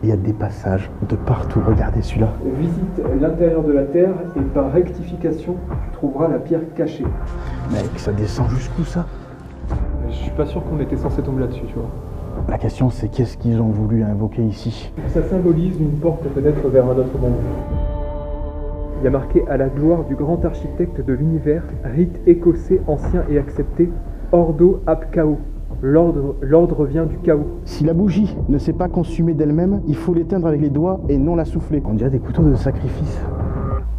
Il y a des passages de partout, regardez celui-là. Visite l'intérieur de la Terre et par rectification, tu trouveras la pierre cachée. Mec, ça descend jusqu'où ça? Je suis pas sûr qu'on était censé tomber là-dessus, tu vois. La question c'est qu'est-ce qu'ils ont voulu invoquer ici? Ça symbolise une porte peut-être vers un autre monde. Il y a marqué « À la gloire du grand architecte de l'univers, rite écossais ancien et accepté, Ordo ab Chaos ». L'ordre vient du chaos. Si la bougie ne s'est pas consumée d'elle-même, il faut l'éteindre avec les doigts et non la souffler. On dirait des couteaux de sacrifice.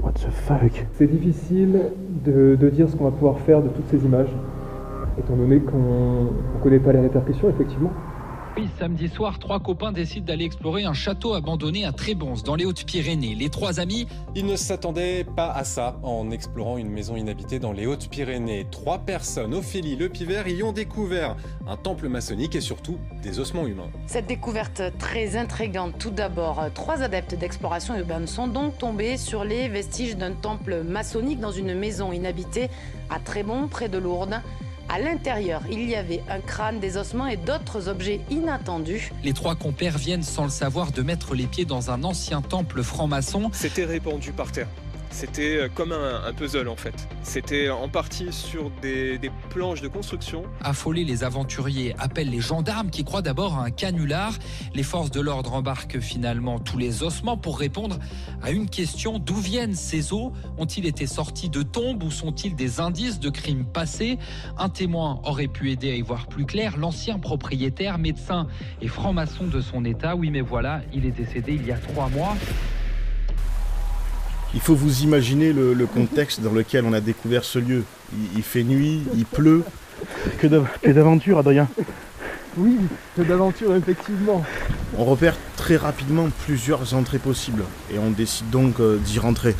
What the fuck? C'est difficile de dire ce qu'on va pouvoir faire de toutes ces images, étant donné qu'on ne connaît pas les répercussions, effectivement. Oui, samedi soir, 3 copains décident d'aller explorer un château abandonné à Trébons, dans les Hautes-Pyrénées. Les 3 amis... Ils ne s'attendaient pas à ça en explorant une maison inhabitée dans les Hautes-Pyrénées. 3 personnes, Ophélie, Le Pivert, y ont découvert un temple maçonnique et surtout des ossements humains. Cette découverte très intrigante. Tout d'abord, 3 adeptes d'exploration urbaine sont donc tombés sur les vestiges d'un temple maçonnique dans une maison inhabitée à Trébons, près de Lourdes. À l'intérieur, il y avait un crâne, des ossements et d'autres objets inattendus. Les 3 compères viennent sans le savoir de mettre les pieds dans un ancien temple franc-maçon. C'était répandu par terre. C'était comme un puzzle en fait. C'était en partie sur des planches de construction. Affolés, les aventuriers appellent les gendarmes qui croient d'abord à un canular. Les forces de l'ordre embarquent finalement tous les ossements pour répondre à une question. D'où viennent ces os? Ont-ils été sortis de tombes ou sont-ils des indices de crimes passés? Un témoin aurait pu aider à y voir plus clair. L'ancien propriétaire, médecin et franc-maçon de son état. Oui mais voilà, il est décédé il y a 3 mois. Il faut vous imaginer le contexte dans lequel on a découvert ce lieu. Il fait nuit, il pleut. Que d'aventure, Adrien. Oui, que d'aventure, effectivement. On repère très rapidement plusieurs entrées possibles et on décide donc d'y rentrer.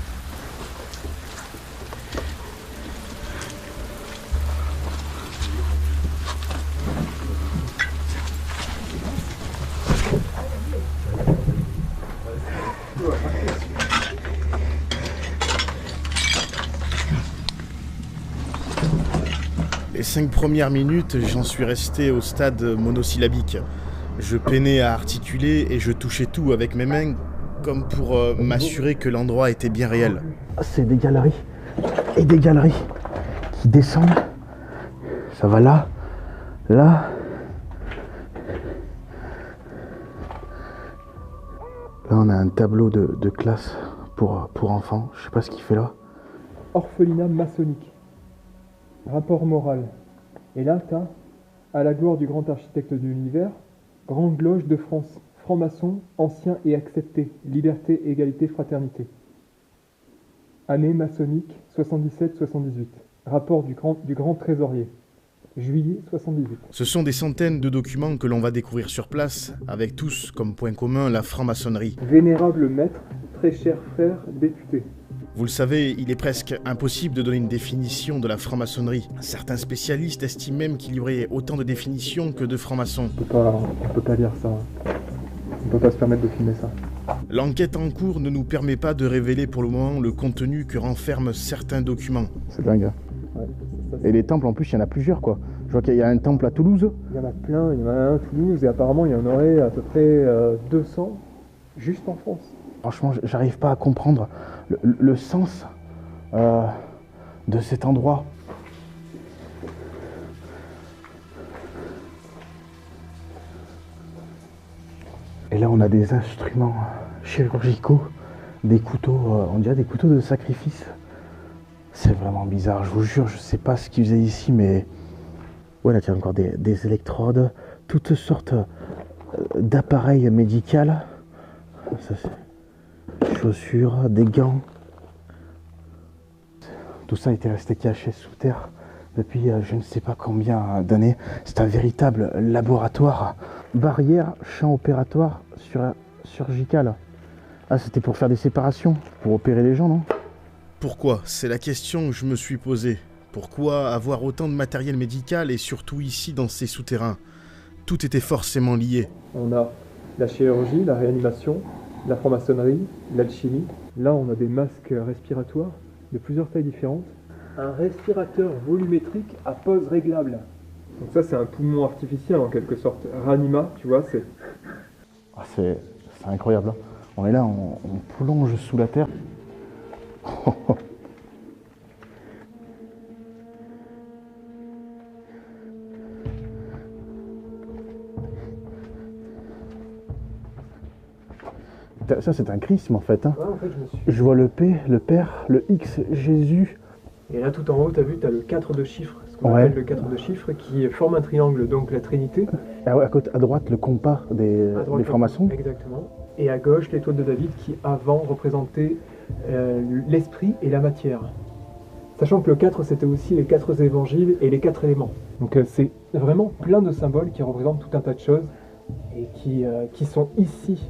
Les 5 premières minutes, j'en suis resté au stade monosyllabique. Je peinais à articuler et je touchais tout avec mes mains comme pour m'assurer que l'endroit était bien réel. C'est des galeries et des galeries qui descendent. Ça va là, là. Là on a un tableau de classe pour enfants. Je sais pas ce qu'il fait là. Orphelinat maçonnique. Rapport moral. Et là, t'as à la gloire du grand architecte de l'univers, grande loge de France, franc-maçon, ancien et accepté, liberté, égalité, fraternité. Année maçonnique 77-78. Rapport du grand trésorier. Juillet 78. Ce sont des centaines de documents que l'on va découvrir sur place, avec tous comme point commun la franc-maçonnerie. Vénérable maître, très cher frère député. Vous le savez, il est presque impossible de donner une définition de la franc-maçonnerie. Certains spécialistes estiment même qu'il y aurait autant de définitions que de francs-maçons. On peut pas lire ça. On peut pas se permettre de filmer ça. L'enquête en cours ne nous permet pas de révéler pour le moment le contenu que renferment certains documents. C'est dingue. Ouais, et les temples en plus, il y en a plusieurs quoi. Je vois qu'il y a un temple à Toulouse. Il y en a plein, il y en a un à Toulouse et apparemment il y en aurait à peu près 200 juste en France. Franchement, j'arrive pas à comprendre le sens de cet endroit. Et là, on a des instruments chirurgicaux, des couteaux, on dirait des couteaux de sacrifice. C'est vraiment bizarre, je vous jure, je sais pas ce qu'ils faisaient ici, mais... Ouais, là, il y a encore des électrodes, toutes sortes d'appareils médicaux. Ça, c'est... chaussures, des gants. Tout ça était resté caché sous terre depuis je ne sais pas combien d'années. C'est un véritable laboratoire. Barrière, champ opératoire chirurgical. Ah, c'était pour faire des séparations, pour opérer les gens, non? Pourquoi? C'est la question que je me suis posée. Pourquoi avoir autant de matériel médical et surtout ici dans ces souterrains? Tout était forcément lié. On a la chirurgie, la réanimation, la franc-maçonnerie, l'alchimie. Là, on a des masques respiratoires de plusieurs tailles différentes. Un respirateur volumétrique à pose réglable. Donc ça, c'est un poumon artificiel en quelque sorte. Ranima, tu vois, c'est... Ah, C'est incroyable. Hein. On est là, on plonge sous la terre. Ça, c'est un chrisme en fait. Hein. Ouais, en fait, je me suis... Je vois le P, le Père, le X, Jésus. Et là, tout en haut, t'as vu, t'as le 4 de chiffres, ce qu'on Ouais. appelle le 4 de chiffres, qui forme un triangle, donc la Trinité. Ah ouais, à droite, le compas des À droite, francs-maçons. Exactement. Et à gauche, l'étoile de David, qui avant représentait l'esprit et la matière. Sachant que le 4, c'était aussi les 4 évangiles et les 4 éléments. Donc c'est vraiment plein de symboles qui représentent tout un tas de choses et qui sont ici,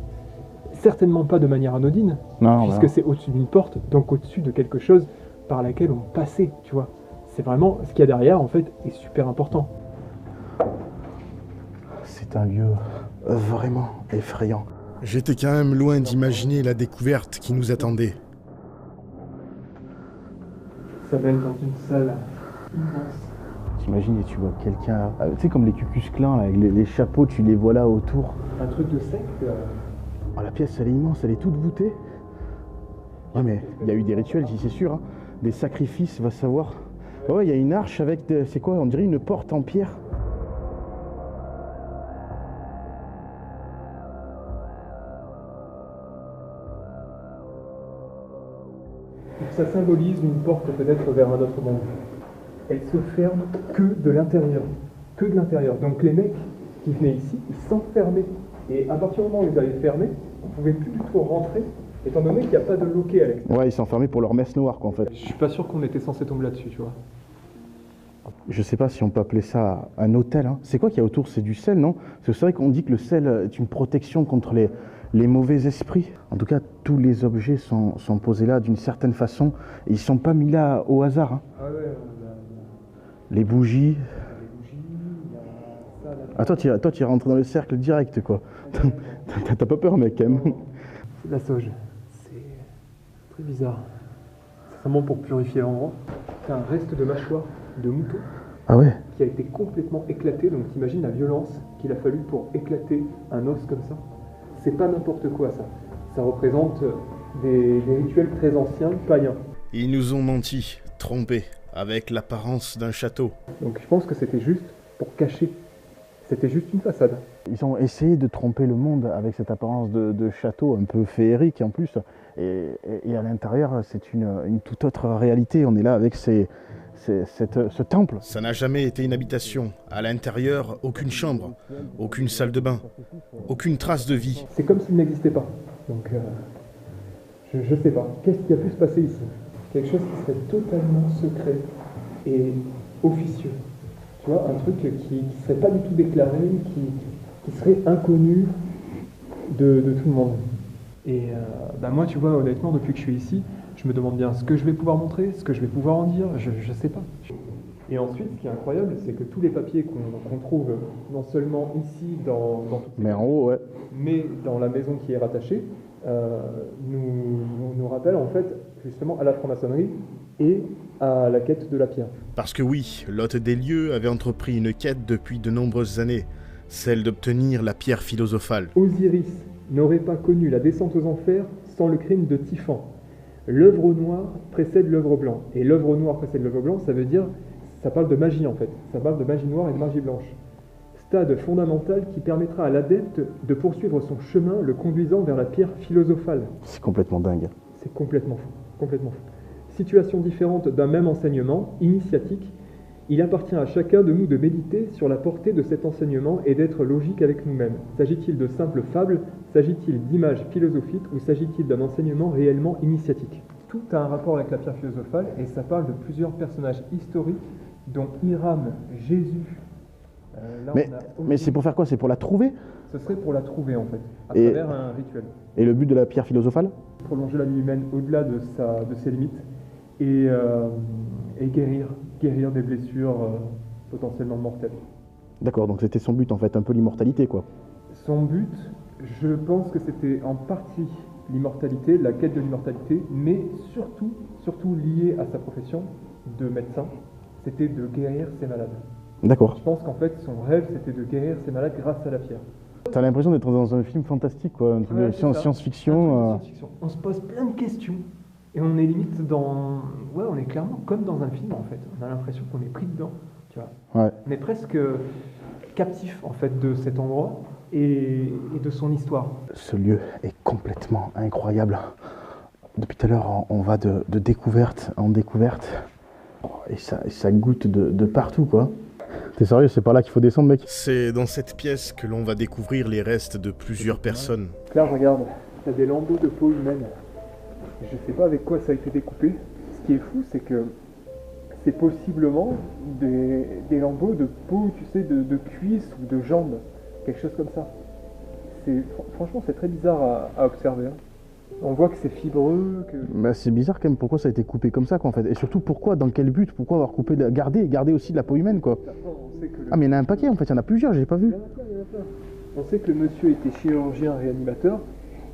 certainement pas de manière anodine, Non, puisque c'est au-dessus d'une porte, donc au-dessus de quelque chose par laquelle on passait, tu vois. C'est vraiment, ce qu'il y a derrière, en fait, est super important. c'est un lieu vraiment effrayant. J'étais quand même loin d'imaginer la découverte qui nous attendait. Ça mène dans une salle immense. T'imagines et tu vois quelqu'un, tu sais comme les Cucus-Clans, là, avec les chapeaux, tu les vois là autour. Un truc de secte. Oh, la pièce, elle est immense, elle est toute voûtée. Ouais, mais il y a eu des rituels ici, c'est sûr. Hein. Des sacrifices, va savoir. Ouais, il y a une arche avec, c'est quoi, on dirait une porte en pierre. Ça symbolise une porte peut-être vers un autre monde. Elle se ferme que de l'intérieur. Que de l'intérieur. Donc les mecs qui venaient ici, ils s'enfermaient. Et à partir du moment où ils avaient fermé, on ne pouvait plus du tout rentrer, étant donné qu'il n'y a pas de loquet à l'extérieur. Ouais, ils s'enfermaient pour leur messe noire, quoi, en fait. Je suis pas sûr qu'on était censé tomber là-dessus, tu vois. Je sais pas si on peut appeler ça un hôtel. Hein. C'est quoi qu'il y a autour? C'est du sel, non? Parce que c'est vrai qu'on dit que le sel est une protection contre les mauvais esprits. En tout cas, tous les objets sont posés là d'une certaine façon. Et ils sont pas mis là au hasard. Hein. Ah ouais, Les bougies. les bougies, il y a ça là. Ah, toi, tu es rentré dans le cercle direct, quoi. T'as pas peur, mec, quand même. C'est de la sauge. C'est très bizarre. C'est vraiment pour purifier l'endroit. C'est un reste de mâchoire de mouton Ah ouais? qui a été complètement éclaté. Donc t'imagines la violence qu'il a fallu pour éclater un os comme ça. C'est pas n'importe quoi ça. Ça représente des rituels très anciens, païens. Ils nous ont menti, trompés, avec l'apparence d'un château. Donc je pense que c'était juste pour cacher. C'était juste une façade. Ils ont essayé de tromper le monde avec cette apparence de château un peu féerique en plus. Et à l'intérieur, c'est une toute autre réalité. On est là avec ce temple. Ça n'a jamais été une habitation. À l'intérieur, aucune chambre, aucune salle de bain, aucune trace de vie. C'est comme s'il n'existait pas. Donc je sais pas. Qu'est-ce qui a pu se passer ici? Quelque chose qui serait totalement secret et officieux. Tu vois, un truc qui serait pas du tout déclaré, qui serait inconnu de tout le monde. Et moi, tu vois, honnêtement, depuis que je suis ici, je me demande bien ce que je vais pouvoir montrer, ce que je vais pouvoir en dire, je sais pas. Et ensuite, ce qui est incroyable, c'est que tous les papiers qu'on trouve, non seulement ici, dans toutes ces Mais en haut, ouais. mais dans la maison qui est rattachée, nous rappelle en fait justement à la franc-maçonnerie et à la quête de la pierre. Parce que oui, l'hôte des lieux avait entrepris une quête depuis de nombreuses années, celle d'obtenir la pierre philosophale. Osiris n'aurait pas connu la descente aux enfers sans le crime de Typhon. L'œuvre noire précède l'œuvre blanche. Et l'œuvre noire précède l'œuvre blanche, ça veut dire, ça parle de magie en fait. Ça parle de magie noire et de magie blanche. Stade fondamental qui permettra à l'adepte de poursuivre son chemin, le conduisant vers la pierre philosophale. C'est complètement dingue. C'est complètement fou, complètement fou. Situation différente d'un même enseignement, initiatique, il appartient à chacun de nous de méditer sur la portée de cet enseignement et d'être logique avec nous-mêmes. S'agit-il de simples fables? S'agit-il d'images philosophiques? Ou s'agit-il d'un enseignement réellement initiatique? Tout a un rapport avec la pierre philosophale et ça parle de plusieurs personnages historiques, dont Hiram, Jésus. Là, Mais c'est pour faire quoi? C'est pour la trouver? Ce serait pour la trouver en fait, à Et- travers un rituel. Et le but de la pierre philosophale? Prolonger la vie humaine au-delà de ses limites et guérir des blessures potentiellement mortelles. D'accord, donc c'était son but en fait, un peu l'immortalité quoi. Son but, je pense que c'était en partie l'immortalité, la quête de l'immortalité, mais surtout lié à sa profession de médecin, c'était de guérir ses malades. D'accord. Je pense qu'en fait son rêve c'était de guérir ses malades grâce à la pierre. T'as l'impression d'être dans un film fantastique, quoi, un truc de science-fiction. On se pose plein de questions. Et on est limite dans... Ouais, on est clairement comme dans un film, en fait. On a l'impression qu'on est pris dedans, tu vois. Ouais. On est presque captif, en fait, de cet endroit et de son histoire. Ce lieu est complètement incroyable. Depuis tout à l'heure, on va de découverte en découverte. Et ça goûte de partout, quoi. T'es sérieux, c'est par là qu'il faut descendre, mec? C'est dans cette pièce que l'on va découvrir les restes de plusieurs personnes. Claire, regarde, t'as des lambeaux de peau humaine. Je sais pas avec quoi ça a été découpé. Ce qui est fou, c'est que c'est possiblement des lambeaux de peau, tu sais, de cuisses ou de jambes. Quelque chose comme ça. Franchement, c'est très bizarre à observer. Hein. On voit que c'est fibreux, que... Bah, c'est bizarre quand même, pourquoi ça a été coupé comme ça, quoi, en fait. Et surtout, pourquoi, dans quel but, pourquoi avoir coupé, garder aussi de la peau humaine, quoi. Ah, mais il y en a un paquet, en fait, il y en a plusieurs, j'ai pas vu. Il y en a plein. On sait que le monsieur était chirurgien réanimateur.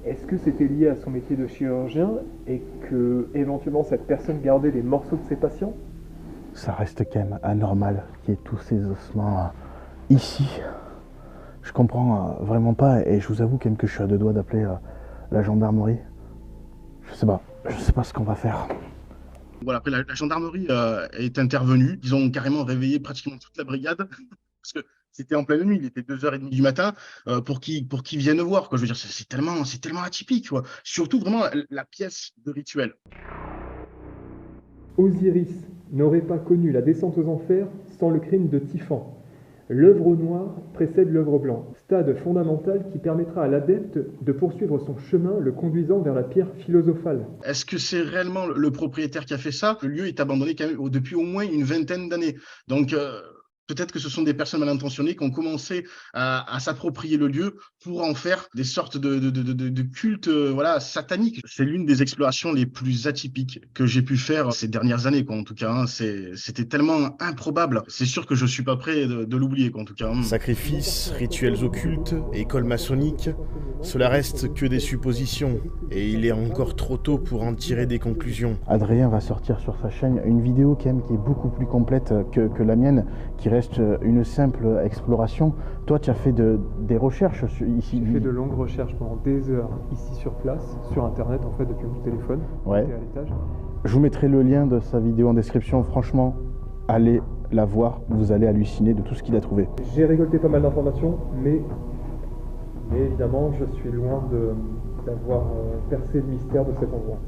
Est-ce que c'était lié à son métier de chirurgien et que, éventuellement, cette personne gardait des morceaux de ses patients? Ça reste quand même anormal qu'il y ait tous ces ossements ici. Je comprends vraiment pas, et je vous avoue quand même que je suis à deux doigts d'appeler la gendarmerie. Je sais pas ce qu'on va faire. Voilà, après la gendarmerie est intervenue. Ils ont carrément réveillé pratiquement toute la brigade. Parce que c'était en pleine nuit, il était 2h30 du matin, pour qu'ils viennent voir, quoi. Je veux dire, c'est tellement atypique, quoi. Surtout vraiment la pièce de rituel. Osiris n'aurait pas connu la descente aux enfers sans le crime de Typhon. L'œuvre noire précède l'œuvre blanche, stade fondamental qui permettra à l'adepte de poursuivre son chemin le conduisant vers la pierre philosophale. Est-ce que c'est réellement le propriétaire qui a fait ça? Le lieu est abandonné quand même depuis au moins une vingtaine d'années. Donc peut-être que ce sont des personnes mal intentionnées qui ont commencé à s'approprier le lieu pour en faire des sortes de cultes voilà, sataniques. C'est l'une des explorations les plus atypiques que j'ai pu faire ces dernières années, quoi, en tout cas. Hein. C'était tellement improbable. C'est sûr que je suis pas prêt de l'oublier, quoi, en tout cas. Hein. Sacrifices, rituels occultes, école maçonnique, cela reste que des suppositions. Et il est encore trop tôt pour en tirer des conclusions. Adrien va sortir sur sa chaîne une vidéo quand même qui est beaucoup plus complète que la mienne, qui reste une simple exploration. Toi, tu as fait des recherches ici. J'ai fait de longues recherches pendant des heures ici sur place, sur internet en fait, depuis mon téléphone. Ouais. J'étais à l'étage. Je vous mettrai le lien de sa vidéo en description. Franchement, allez la voir, vous allez halluciner de tout ce qu'il a trouvé. J'ai récolté pas mal d'informations, mais évidemment, je suis loin d'avoir percé le mystère de cet endroit.